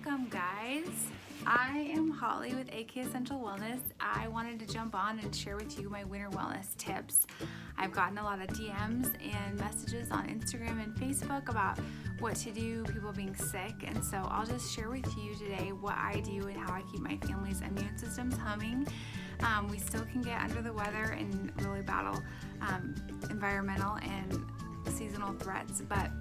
Welcome, guys. I am Holly with AK Essential Wellness. I wanted to jump on and share with you my winter wellness tips. I've gotten a lot of DMs and messages on Instagram and Facebook about what to do, people being sick, and so I'll just share with you today what I do and how I keep my family's immune systems humming. We still can get under the weather and really battle environmental and seasonal threats, but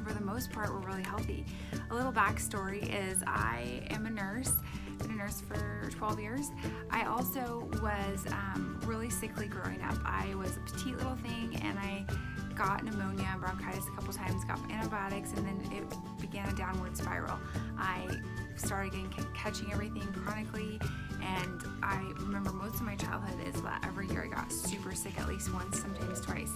for the most part, we're really healthy. A little backstory is I am a nurse, been a nurse for 12 years. I also was really sickly growing up. I was a petite little thing and I got pneumonia and bronchitis a couple times, got antibiotics, and then it began a downward spiral. I started catching everything chronically, and I remember most of my childhood is that every year I got super sick at least once, sometimes twice.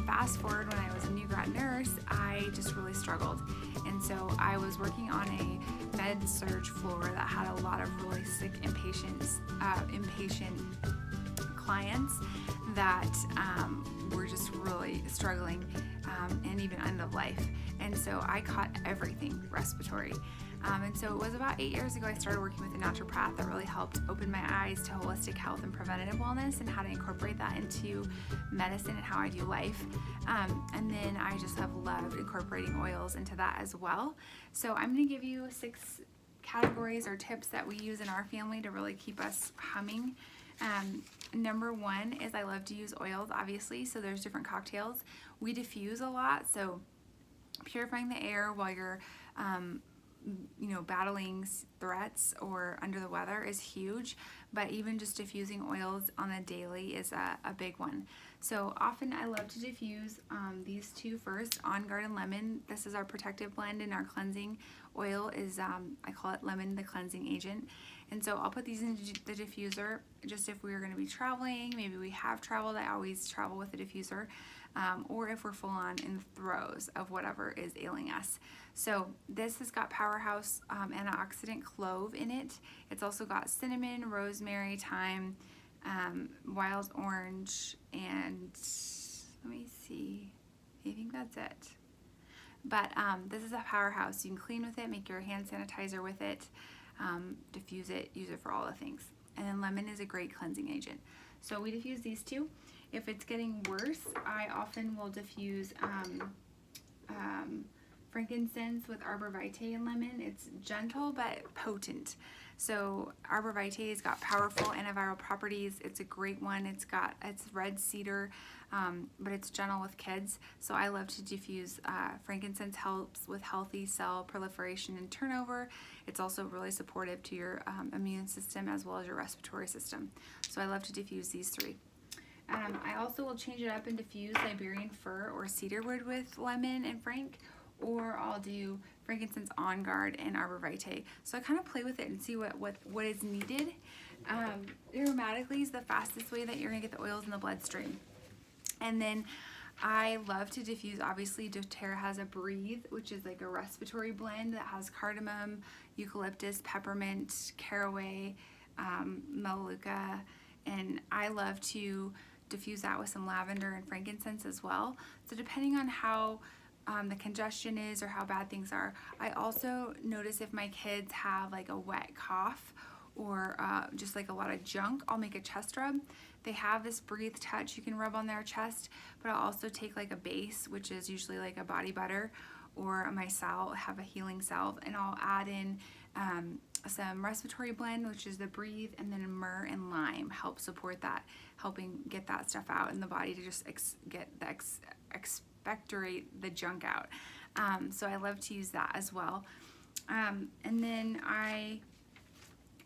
Fast forward when I was a new grad nurse, I just really struggled. And so I was working on a med surg floor that had a lot of really sick inpatient clients that were just really struggling and even end of life. And so I caught everything respiratory. And so it was about 8 years ago I started working with a naturopath that really helped open my eyes to holistic health and preventative wellness and how to incorporate that into medicine and how I do life. And then I just have loved incorporating oils into that as well. So I'm going to give you 6 categories or tips that we use in our family to really keep us humming. Number 1 is I love to use oils, obviously, so there's different cocktails. We diffuse a lot, so purifying the air while you're battling threats or under the weather is huge, but even just diffusing oils on a daily is a big one. So often I love to diffuse these 2 first, On Guard and Lemon. This is our protective blend, and our cleansing oil is, I call it Lemon, the cleansing agent. And so I'll put these in the diffuser just if we are going to be traveling. Maybe we have traveled. I always travel with a diffuser. Or if we're full on in the throes of whatever is ailing us. So this has got powerhouse antioxidant clove in it. It's also got cinnamon, rosemary, thyme, wild orange, and let me see, I think that's it. But this is a powerhouse. You can clean with it, make your hand sanitizer with it, diffuse it, use it for all the things. And then lemon is a great cleansing agent. So we diffuse these 2. If it's getting worse, I often will diffuse frankincense with arbor vitae and lemon. It's gentle but potent. So arbor vitae has got powerful antiviral properties. It's a great one. It's red cedar, but it's gentle with kids. So I love to diffuse. Frankincense helps with healthy cell proliferation and turnover. It's also really supportive to your immune system as well as your respiratory system. So I love to diffuse these 3. I also will change it up and diffuse Siberian fir or cedarwood with lemon and frank, or I'll do frankincense, On Guard, and arbor vitae. So I kind of play with it and see what is needed. Aromatically is the fastest way that you're gonna get the oils in the bloodstream. And then I love to diffuse, obviously Doterra has a Breathe, which is like a respiratory blend that has cardamom, eucalyptus, peppermint, caraway, melaleuca, and I love to diffuse that with some lavender and frankincense as well. So depending on how the congestion is or how bad things are. I also notice if my kids have like a wet cough or just like a lot of junk, I'll make a chest rub. They have this Breathe Touch you can rub on their chest, but I'll also take like a base, which is usually like a body butter, or my salve, have a healing salve, and I'll add in some respiratory blend, which is the Breathe, and then myrrh and lime help support that, helping get that stuff out in the body to just expectorate the junk out. So I love to use that as well. And then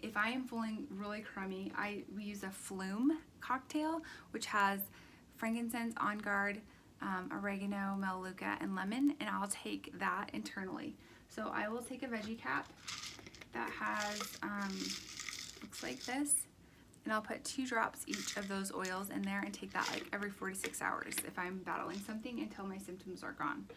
if I am feeling really crummy, we use a Flume cocktail, which has frankincense, On Guard, oregano, melaleuca, and lemon, and I'll take that internally. So I will take a veggie cap that has, looks like this, and I'll put 2 drops each of those oils in there and take that like every 4 to 6 hours if I'm battling something until my symptoms are gone.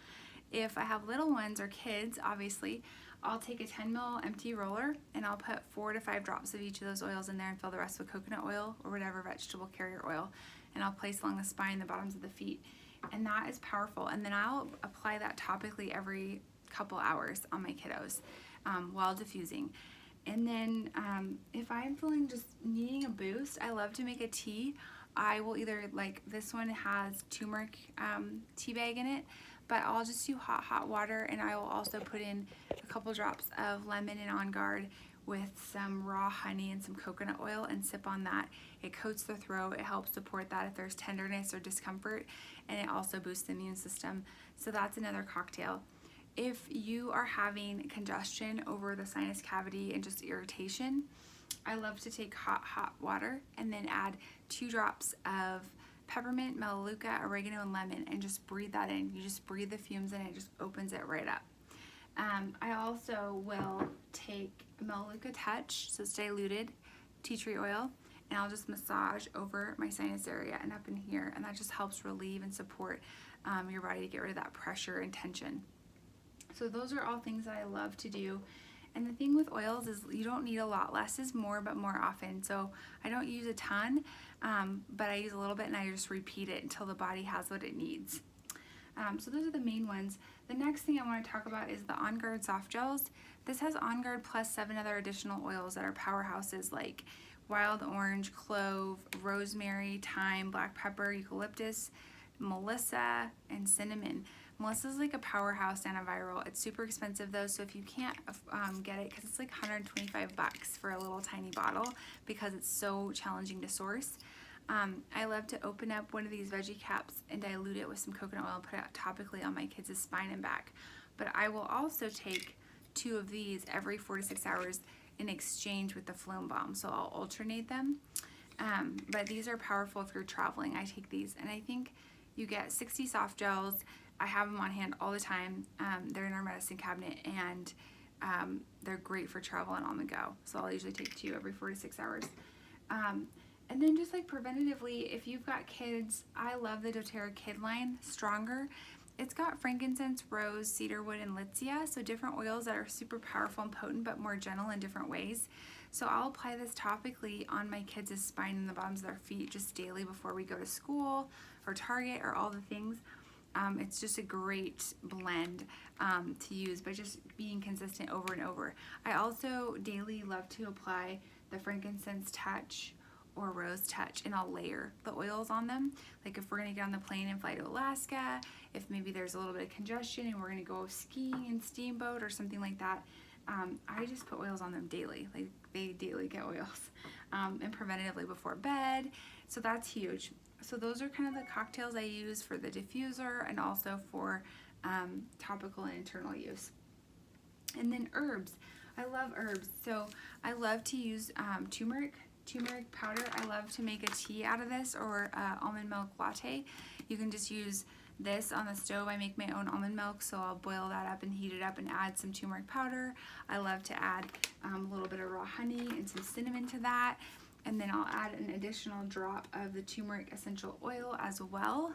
If I have little ones or kids, obviously, I'll take a 10 ml empty roller and I'll put 4 to 5 drops of each of those oils in there and fill the rest with coconut oil or whatever vegetable carrier oil, and I'll place along the spine, the bottoms of the feet, and that is powerful. And then I'll apply that topically every couple hours on my kiddos while diffusing. And then if I'm feeling just needing a boost, I love to make a tea. I will either, like this one has turmeric tea bag in it, but I'll just do hot water, and I will also put in a couple drops of lemon and On Guard with some raw honey and some coconut oil and sip on that. It coats the throat, it helps support that if there's tenderness or discomfort, and it also boosts the immune system. So that's another cocktail. If you are having congestion over the sinus cavity and just irritation, I love to take hot water and then add 2 drops of peppermint, melaleuca, oregano, and lemon, and just breathe that in. You just breathe the fumes in, it just opens it right up. I also will take Melaleuca Touch, so it's diluted tea tree oil, and I'll just massage over my sinus area and up in here, and that just helps relieve and support your body to get rid of that pressure and tension. So those are all things that I love to do. And the thing with oils is you don't need a lot. Less is more, but more often. So I don't use a ton, but I use a little bit, and I just repeat it until the body has what it needs. So those are the main ones. The next thing I want to talk about is the On Guard soft gels. This has On Guard plus 7 other additional oils that are powerhouses like wild orange, clove, rosemary, thyme, black pepper, eucalyptus, melissa, and cinnamon. Melissa is like a powerhouse antiviral. It's super expensive though, so if you can't get it, because it's like $125 for a little tiny bottle because it's so challenging to source. I love to open up one of these veggie caps and dilute it with some coconut oil, put it topically on my kids' spine and back. But I will also take 2 of these every 4 to 6 hours in exchange with the Phloem Balm, so I'll alternate them. But these are powerful if you're traveling. I take these, and I think you get 60 soft gels. I have them on hand all the time. They're in our medicine cabinet, and they're great for travel and on the go. So I'll usually take 2 every 4 to 6 hours. And then just like preventatively, if you've got kids, I love the Doterra Kid line, Stronger. It's got frankincense, rose, cedarwood, and litsea, so different oils that are super powerful and potent, but more gentle in different ways. So I'll apply this topically on my kids' spine and the bottoms of their feet just daily before we go to school or Target or all the things. It's just a great blend to use, but just being consistent over and over. I also daily love to apply the frankincense touch or rose touch, and I'll layer the oils on them. Like if we're gonna get on the plane and fly to Alaska, if maybe there's a little bit of congestion and we're gonna go skiing in Steamboat or something like that, I just put oils on them daily. Like they daily get oils, and preventatively before bed. So that's huge. So those are kind of the cocktails I use for the diffuser and also for topical and internal use. And then herbs. I love herbs. So I love to use turmeric powder. I love to make a tea out of this, or almond milk latte. You can just use this on the stove. I make my own almond milk, so I'll boil that up and heat it up and add some turmeric powder. I love to add a little bit of raw honey and some cinnamon to that. And then I'll add an additional drop of the turmeric essential oil as well,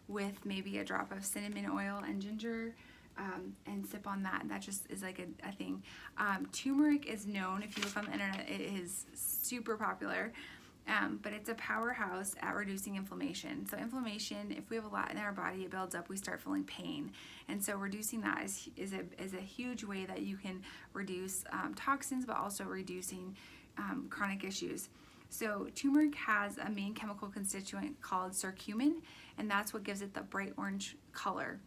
with maybe a drop of cinnamon oil and ginger, and sip on that. And that just is like a thing. Turmeric is known, if you look on the internet, it is super popular, but it's a powerhouse at reducing inflammation. So inflammation, if we have a lot in our body, it builds up, we start feeling pain. And so reducing that is a huge way that you can reduce toxins, but also reducing chronic issues. So turmeric has a main chemical constituent called curcumin, and that's what gives it the bright orange color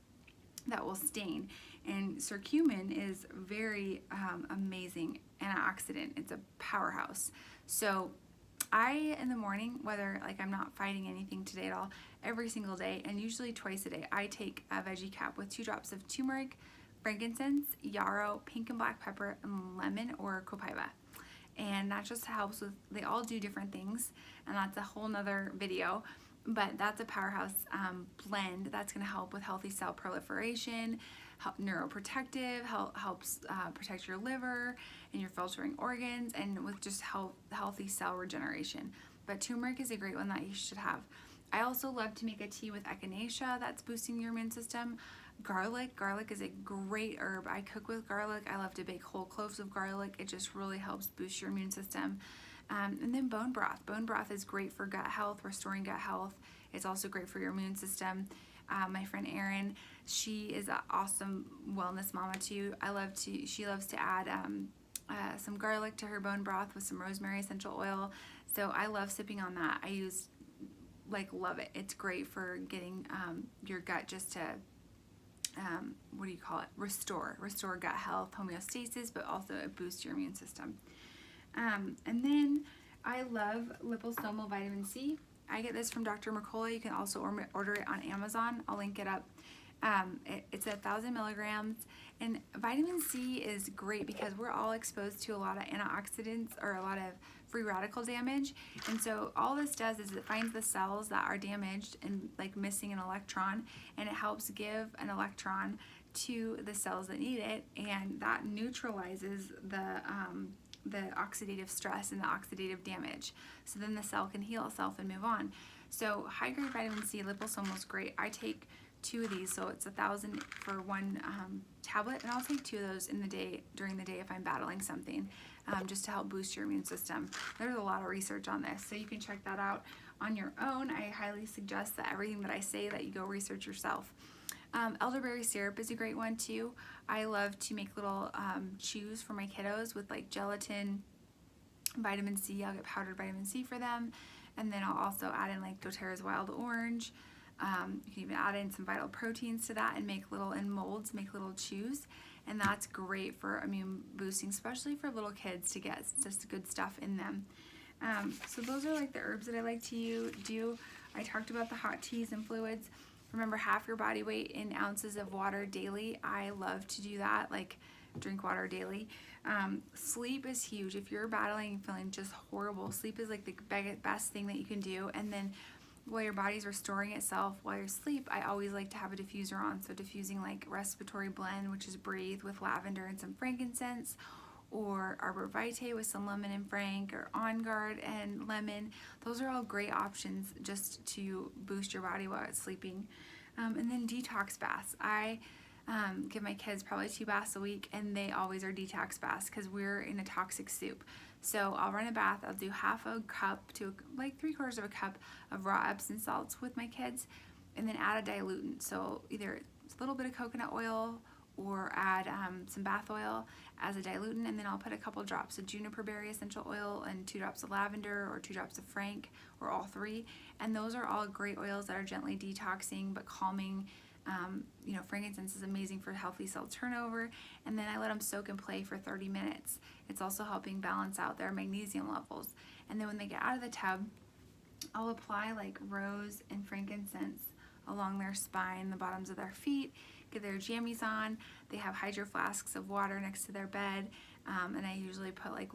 that will stain. And curcumin is very amazing antioxidant. It's a powerhouse. So I, in the morning, whether like I'm not fighting anything today at all, every single day, and usually twice a day, I take a veggie cap with 2 drops of turmeric, frankincense, yarrow, pink and black pepper, and lemon or copaiba. And that just helps with, they all do different things, and that's a whole nother video, but that's a powerhouse blend that's going to help with healthy cell proliferation, neuroprotective, helps protect your liver and your filtering organs, and with just healthy cell regeneration. But turmeric is a great one that you should have. I also love to make a tea with echinacea that's boosting your immune system. Garlic is a great herb. I cook with garlic. I love to bake whole cloves of garlic. It just really helps boost your immune system. And then bone broth. Bone broth is great for gut health, restoring gut health. It's also great for your immune system. My friend Erin, she is an awesome wellness mama too. She loves to add some garlic to her bone broth with some rosemary essential oil. So I love sipping on that. Love it. It's great for getting your gut just to, restore gut health, homeostasis, but also it boosts your immune system. And then I love liposomal vitamin C. I get this from Dr. Mercola. You can also order it on Amazon. I'll link it up. It's 1,000 milligrams, and vitamin C is great because we're all exposed to a lot of antioxidants or a lot of free radical damage, and so all this does is it finds the cells that are damaged and like missing an electron, and it helps give an electron to the cells that need it, and that neutralizes the oxidative stress and the oxidative damage, so then the cell can heal itself and move on. So high grade vitamin C liposomal is great. I take 2 of these, so it's 1,000 for one tablet, and I'll take 2 of those during the day if I'm battling something, just to help boost your immune system. There's a lot of research on this, so you can check that out on your own. I highly suggest that everything that I say that you go research yourself. Elderberry syrup is a great one too. I love to make little chews for my kiddos with like gelatin, vitamin C. I'll get powdered vitamin C for them, and then I'll also add in like Doterra's wild orange. You can even add in some vital proteins to that and make little chews, and that's great for immune boosting, especially for little kids to get just good stuff in them. So those are like the herbs that I like to do. I talked about the hot teas and fluids. Remember, half your body weight in ounces of water daily. I love to do that, like drink water daily. Sleep is huge. If you're battling and feeling just horrible, sleep is like the best thing that you can do. And then while your body's restoring itself while you're asleep, I always like to have a diffuser on. So diffusing like respiratory blend, which is breathe with lavender and some frankincense, or Arbor Vitae with some lemon and frank, or On Guard and lemon. Those are all great options just to boost your body while it's sleeping. And then detox baths. I give my kids probably 2 baths a week, and they always are detox baths because we're in a toxic soup. So I'll run a bath. I'll do half a cup to like 3/4 of a cup of raw Epsom salts with my kids, and then add a diluent. So either a little bit of coconut oil or add some bath oil as a diluent, and then I'll put a couple drops of juniper berry essential oil and 2 drops of lavender or 2 drops of frank, or all 3. And those are all great oils that are gently detoxing but calming. Frankincense is amazing for healthy cell turnover, and then I let them soak and play for 30 minutes. It's also helping balance out their magnesium levels. And then when they get out of the tub, I'll apply like rose and frankincense along their spine, the bottoms of their feet, get their jammies on. They have hydro flasks of water next to their bed, and I usually put like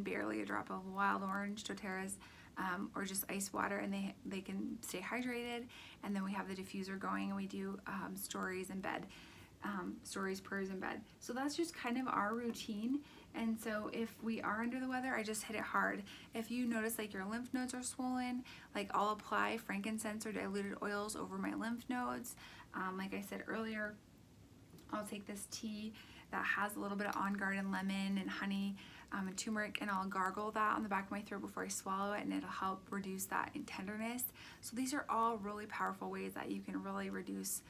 barely a drop of wild orange, Doterra's, or just ice water, and they can stay hydrated. And then we have the diffuser going, and we do stories in bed, stories, prayers in bed. So that's just kind of our routine. And so if we are under the weather, I just hit it hard. If you notice like your lymph nodes are swollen, like I'll apply frankincense or diluted oils over my lymph nodes. Like I said earlier, I'll take this tea that has a little bit of On Guard and lemon and honey and turmeric, and I'll gargle that on the back of my throat before I swallow it, and it'll help reduce that tenderness. So these are all really powerful ways that you can really reduce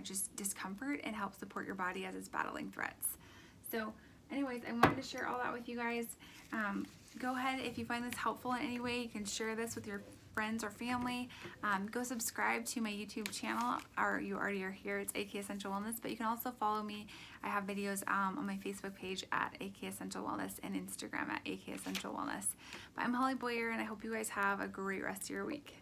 just discomfort and help support your body as it's battling threats. So anyways, I wanted to share all that with you guys. Go ahead, if you find this helpful in any way, you can share this with your friends or family. Go subscribe to my YouTube channel, or you already are here. It's AK Essential Wellness, but you can also follow me. I have videos on my Facebook page at AK Essential Wellness and Instagram at AK Essential Wellness. But I'm Holly Boyer, and I hope you guys have a great rest of your week.